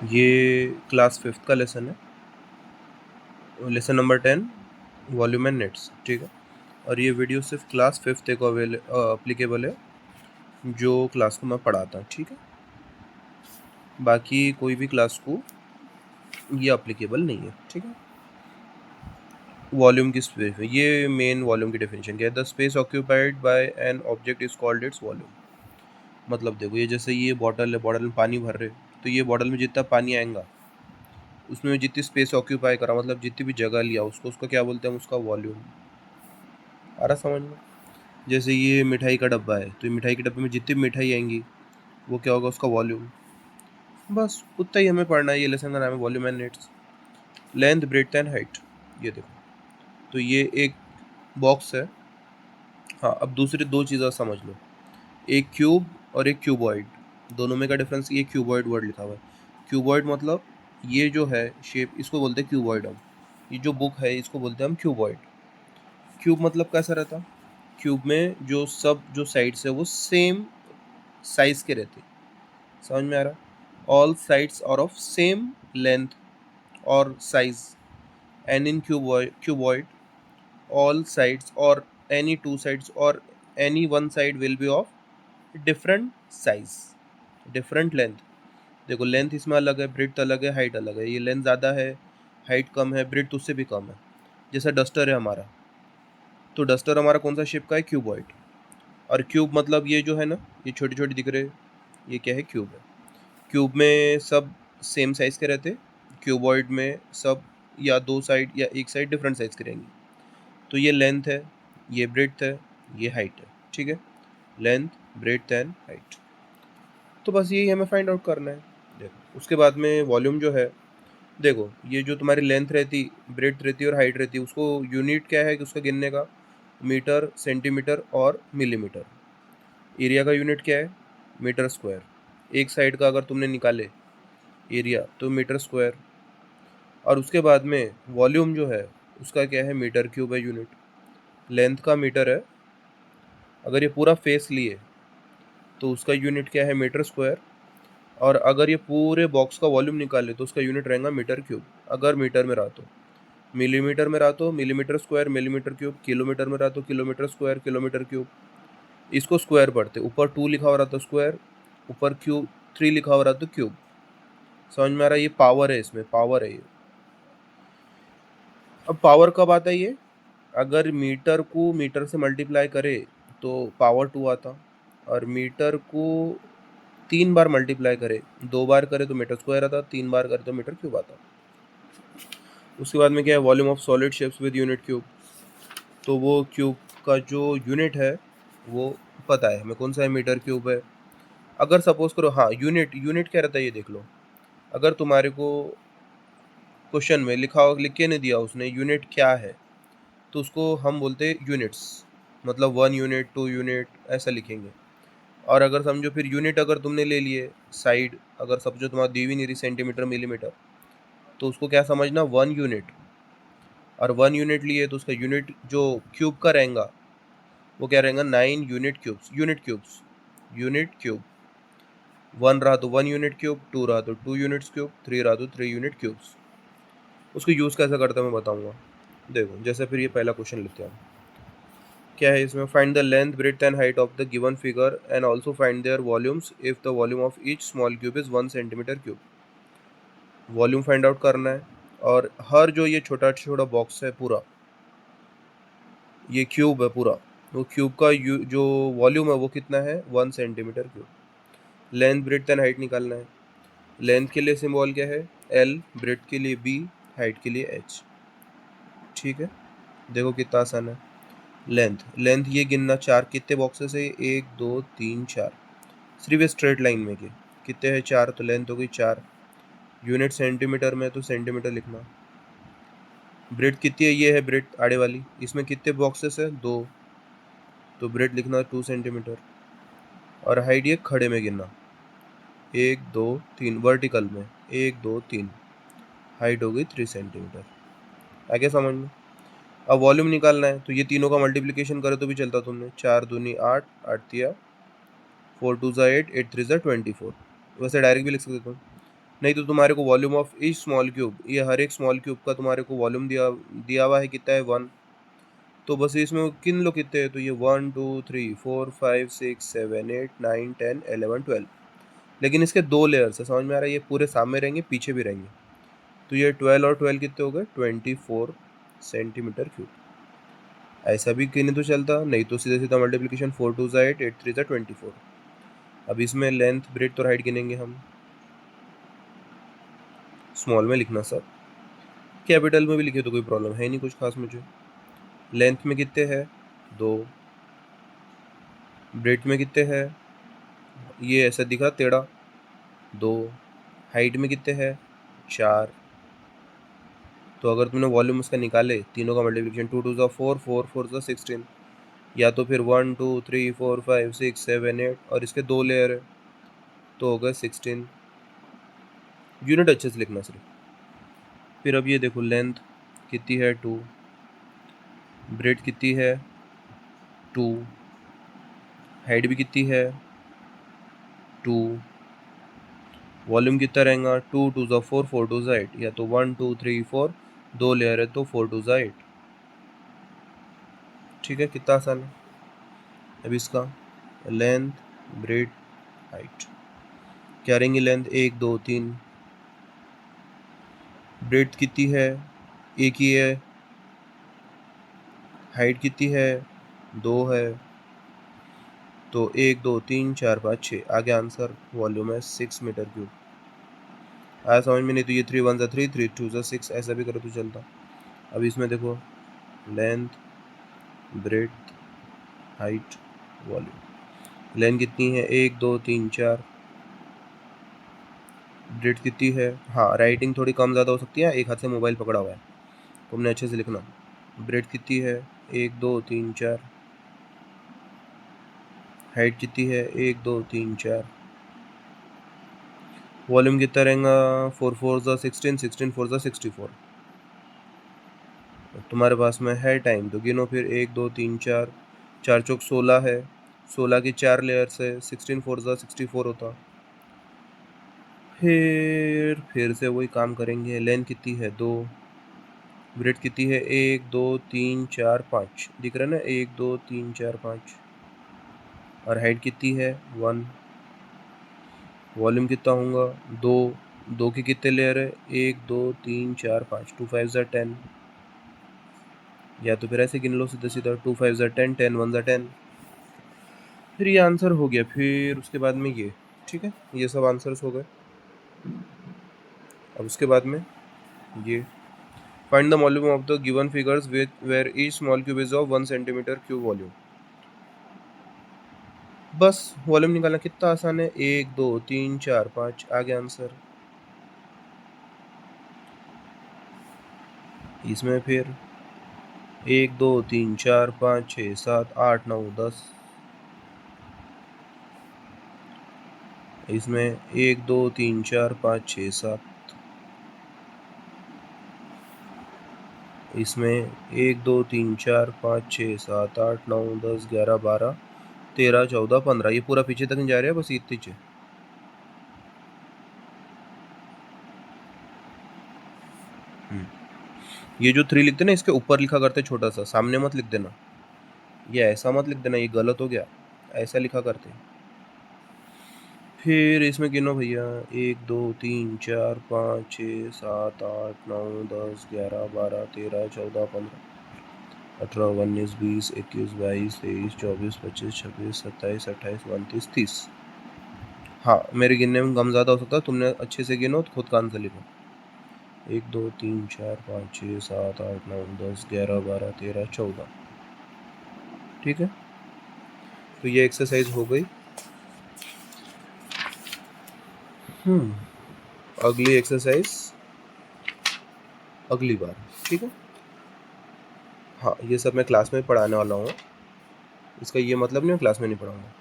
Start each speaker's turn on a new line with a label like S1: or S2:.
S1: ये class 5th का lesson है, lesson number 10, volume and nets, ठीक है। और ये वीडियो सिर्फ क्लास 5th को अप्लीकेबल है, जो क्लास को मैं पढ़ाता हूँ, ठीक है। बाकी कोई भी क्लास को ये अप्लीकेबल नहीं है, ठीक है। वॉल्यूम की स्पेस, ये मेन वॉल्यूम की डेफिनेशन क्या है। The space occupied by an object is called its volume. मतलब देखो, ये जैसे ये बॉटल है, बॉटल में पानी भर रहे, तो ये बॉटल में जितना पानी आएगा उसमें जितनी स्पेस ऑक्यूपाई करा, मतलब जितनी भी जगह लिया उसका क्या बोलते हैं, उसका वॉल्यूम। आ रहा समझ में। जैसे ये मिठाई का डब्बा है, तो ये मिठाई के डब्बे में जितनी भी मिठाई आएंगी वो क्या होगा, उसका वॉल्यूम। बस उतना ही हमें पढ़ना है। ये लेसन का नाम है volume and nets. Length, breadth and height, ये देखो, तो ये एक बॉक्स है। हाँ, अब दूसरी दो चीज़ें समझ लो, एक क्यूब और एक क्यूबॉइड। दोनों में का डिफरेंस, ये क्यूबॉइड वर्ड लिखा हुआ है। क्यूबॉइड मतलब ये जो है शेप, इसको बोलते हैं क्यूबॉइड। हम ये जो बुक है इसको बोलते हैं हम क्यूबॉइड। क्यूब मतलब कैसा रहता, क्यूब में जो साइड्स है वो सेम साइज के रहते। समझ में आ रहा। All sides are of same length और size. And in cuboid all sides or any two sides or any one side will be of different size, different length। देखो, लेंथ इसमें अलग है, ब्रेड्थ अलग है, हाइट अलग है। ये लेंथ ज़्यादा है, हाइट कम है, ब्रेड्थ उससे भी कम है। जैसा डस्टर है हमारा, तो डस्टर हमारा कौन सा शेप का है, क्यूबॉइड। और क्यूब मतलब ये जो है ना, ये छोटे छोटे दिख रहे, ये क्या है, क्यूब है। क्यूब में सब सेम साइज़ के रहते, क्यूबॉइड में सब या दो साइड या एक साइड डिफरेंट साइज़ के रहेंगी। तो ये लेंथ है, ये ब्रेड्थ है, ये हाइट है, ठीक है। Length, breadth and height. तो बस यही हमें फाइंड आउट करना है। देखो, उसके बाद में वॉल्यूम जो है, देखो ये जो तुम्हारी लेंथ रहती, ब्रेड्थ रहती और हाइट रहती, उसको यूनिट क्या है कि उसका गिनने का, मीटर, सेंटीमीटर और मिलीमीटर। एरिया का यूनिट क्या है, मीटर स्क्वायर। एक साइड का अगर तुमने निकाले एरिया तो मीटर स्क्वायर। और उसके बाद में वॉल्यूम जो है उसका क्या है, मीटर क्यूब है यूनिट। लेंथ का मीटर है, अगर ये पूरा फेस लिए तो उसका यूनिट क्या है, मीटर स्क्वायर। और अगर ये पूरे बॉक्स का वॉल्यूम निकाले तो उसका यूनिट रहेगा मीटर क्यूब। अगर मीटर में रहा तो, मिलीमीटर में रहा तो millimetre square, millimetre cube, kilometre में रहा तो किलोमीटर स्क्वायर, किलोमीटर क्यूब। इसको स्क्वायर पढ़ते, ऊपर 2 लिखा हो रहा तो स्क्वायर, ऊपर क्यूब 3 लिखा हो रहा तो क्यूब। समझ में आ रहा है, ये पावर है, इसमें पावर है ये। अब पावर कब आता है ये, अगर मीटर को मीटर से मल्टीप्लाई करे तो पावर 2 आता। और मीटर को 3 बार मल्टीप्लाई करे, 2 बार करे तो मीटर स्क्वायर आता, 3 बार करे तो मीटर क्यूब आता। उसके बाद में क्या है, volume of solid shapes with unit cube. तो वो क्यूब का जो यूनिट है वो पता है हमें कौन सा है, मीटर क्यूब है। अगर सपोज करो, हाँ यूनिट, यूनिट क्या रहता है ये देख लो। अगर तुम्हारे को क्वेश्चन में लिख के नहीं दिया उसने यूनिट क्या है, तो उसको हम बोलते हैं यूनिट्स। मतलब 1 यूनिट, 2 यूनिट ऐसा लिखेंगे। और अगर समझो फिर यूनिट अगर तुमने ले लिए साइड, अगर समझो तुम्हारा दी भी नहीं रही सेंटीमीटर, मिलीमीटर, तो उसको क्या समझना, 1 यूनिट। और 1 यूनिट लिए तो उसका यूनिट जो क्यूब का रहेगा वो क्या रहेगा, 9 unit cubes, unit cubes, unit cube. 1 रहा तो 1 यूनिट क्यूब, 2 रहा तो 2 यूनिट्स क्यूब, 3 रहा तो 3 यूनिट क्यूब्स। उसको यूज़ कैसे करता मैं बताऊंगा। देखो, जैसे फिर ये पहला क्वेश्चन लेते हैं, क्या है इसमें, find the length, breadth and height of the given figure and also find their volumes if the volume of each small cube is 1 centimetre cube. Volume find out करना है। और हर जो ये छोटा छोटा बॉक्स है पूरा, ये क्यूब है पूरा, वो क्यूब का जो वॉल्यूम है वो कितना है, 1 centimetre cube. Length, breadth and height निकालना है। लेंथ के लिए सिंबल क्या है, एल, ब्रेड्थ के लिए बी, हाइट के लिए एच, ठीक है। देखो कितना आसान है। लेंथ, लेंथ ये गिनना, चार कितने बॉक्सेस है, 1 2 3 4, सिर्फ स्ट्रेट लाइन में के कितने हैं, 4, तो लेंथ हो गई 4। यूनिट सेंटीमीटर में तो सेंटीमीटर लिखना। ब्रेड कितनी है, ये है ब्रेड आड़े वाली, इसमें कितने बॉक्सेस है, 2, तो ब्रेड लिखना 2 सेंटीमीटर। और हाइट ये खड़े में गिनना, 1 2 3, वर्टिकल में 1 2 3, हाइट हो गई 3 सेंटीमीटर। आगे समझ में। अब वॉल्यूम निकालना है, तो ये तीनों का मल्टीप्लिकेशन करे तो भी चलता तुमने, 4 दूनी 8, 8 तिया 4 2 8, 8 3 24। वैसे डायरेक्ट भी लिख सकते तुम, नहीं तो तुम्हारे को volume of each small cube, ये हर एक स्मॉल क्यूब का तुम्हारे को वॉल्यूम दिया हुआ है कितना है 1। तो बस इसमें किन लोग कितने हैं, तो ये 1 2 3 4 5 6 7 8 9 10 11 12। लेकिन इसके 2 लेयर्स है, समझ में आ रहा है, ये पूरे सामने रहेंगे पीछे भी रहेंगे। तो ये 12 और 12 कितने हो गए 24 सेंटीमीटर क्यूब। ऐसा भी कि नहीं तो चलता, नहीं तो सीधा सीधा मल्टीप्लिकेशन 4 2 ज़ा 8 8 3 ज़ा 24। अब इसमें लेंथ ब्रेड्थ और हाइट गिनेंगे हम, स्मॉल में लिखना सब, कैपिटल में भी लिखे तो कोई प्रॉब्लम है नहीं कुछ खास मुझे। लेंथ में कितने हैं 2, ब्रेड्थ में कितने हैं, ये ऐसा दिखा टेढ़ा 2, हाइट में कितने हैं 4। तो अगर तुमने वॉल्यूम उसका निकाले तीनों का मल्टीप्लिकेशन 2 2 ज़ा 4 4 4 ज़ा 16, या तो फिर 1 2 3 4 5 6 7 8 और इसके 2 लेयर है तो हो गए 16। यूनिट अच्छे से लिखना सिर्फ। फिर अब ये देखो लेंथ कितनी है 2, ब्रेड कितनी है 2, हाइट भी कितनी है 2, वॉल्यूम कितना रहेगा 2 2 ज़ा 4 4 2 ज़ा 8, या तो 1 2 3 4 2 लेयर है तो 4 2 ज़ा 8। ठीक है, कितना आसान है। अब इसका लेंथ ब्रेड हाइट क्या रहेंगी, लेंथ 1 2 3, ब्रेड कितनी है एक ही है, हाइट कितनी है 2 है, तो 1 2 3 4 5 6, आगे आंसर वॉल्यूम है 6 मीटर क्यूब। आया समझ में, नहीं तो ये 3 1 ज़ा 3 3 2 ज़ा 6 ऐसा भी करो तो चलता। अब इसमें देखो length breadth height volume. Length कितनी है 1 2 3 4, ब्रेड्थ कितनी है, हाँ राइटिंग थोड़ी कम ज़्यादा हो सकती है, एक हाथ से मोबाइल पकड़ा हुआ है, तुमने अच्छे से लिखना। ब्रेड्थ कितनी है 1 2 3 4, हाइट कितनी है 1 2 3 4, वॉल्यूम कितना रहेगा 4 4 ज़ा 16 16 4 ज़ा 64। तुम्हारे पास में है टाइम तो गिनो फिर 1 2 3 4, 4 चौक 16 है, 16 की 4 लेयर्स है, 16 4 ज़ा 64 होता। फिर से वही काम करेंगे, लेंथ कितनी है 2, ब्रेड्थ कितनी है 1 2 3 4 5, दिख रहा है ना 1 2 3 4 5, और हाइट कितनी है 1, वॉल्यूम कितना होगा 2, 2 की कितने लेयर है 1 2 3 4 5, 2 5 ज़ा 10, या तो फिर ऐसे गिन लो सीधा सीधा 2 5 ज़ा 10 10 1 ज़ा 10। फिर ये आंसर हो गया, फिर उसके बाद में ये, ठीक है ये सब आंसर्स हो गए। अब उसके बाद में ये find the volume of the given figures where each small cube is of 1 centimetre cube volume. बस वॉल्यूम निकालना कितना आसान है, 1 2 3 4 5, आगे आंसर। इसमें फिर 1 2 3 4 5 6 7 8 9 10, इसमें 1 2 3 4 5 6 7, इसमें 1 2 3 4 5 6 7 8 9 10 11 12 13 14 15, ये पूरा पीछे तक नहीं जा रहा है, बस इतनी चे। ये जो 3 लिखते ना इसके ऊपर लिखा करते छोटा सा, सामने मत लिख देना, ये ऐसा मत लिख देना, ये गलत हो गया, ऐसा लिखा करते। फिर इसमें गिनो भैया 1 2 3 4 5 6 7 8 9 10 11 12 13 14 15 18 19 20 21 22 23 24 25 26 27 28 29 30। हाँ मेरे गिनने में कम ज़्यादा हो सकता है, तुमने अच्छे से गिनो तो खुद का आंसर लिखो। 1 2 3 4 5 6 7 8 9 10 11 12 13 14, ठीक है। तो ये एक्सरसाइज हो गई। अगली एक्सरसाइज अगली बार, ठीक है। हाँ ये सब मैं क्लास में पढ़ाने वाला हूँ, इसका ये मतलब नहीं मैं क्लास में नहीं पढ़ाऊँगा।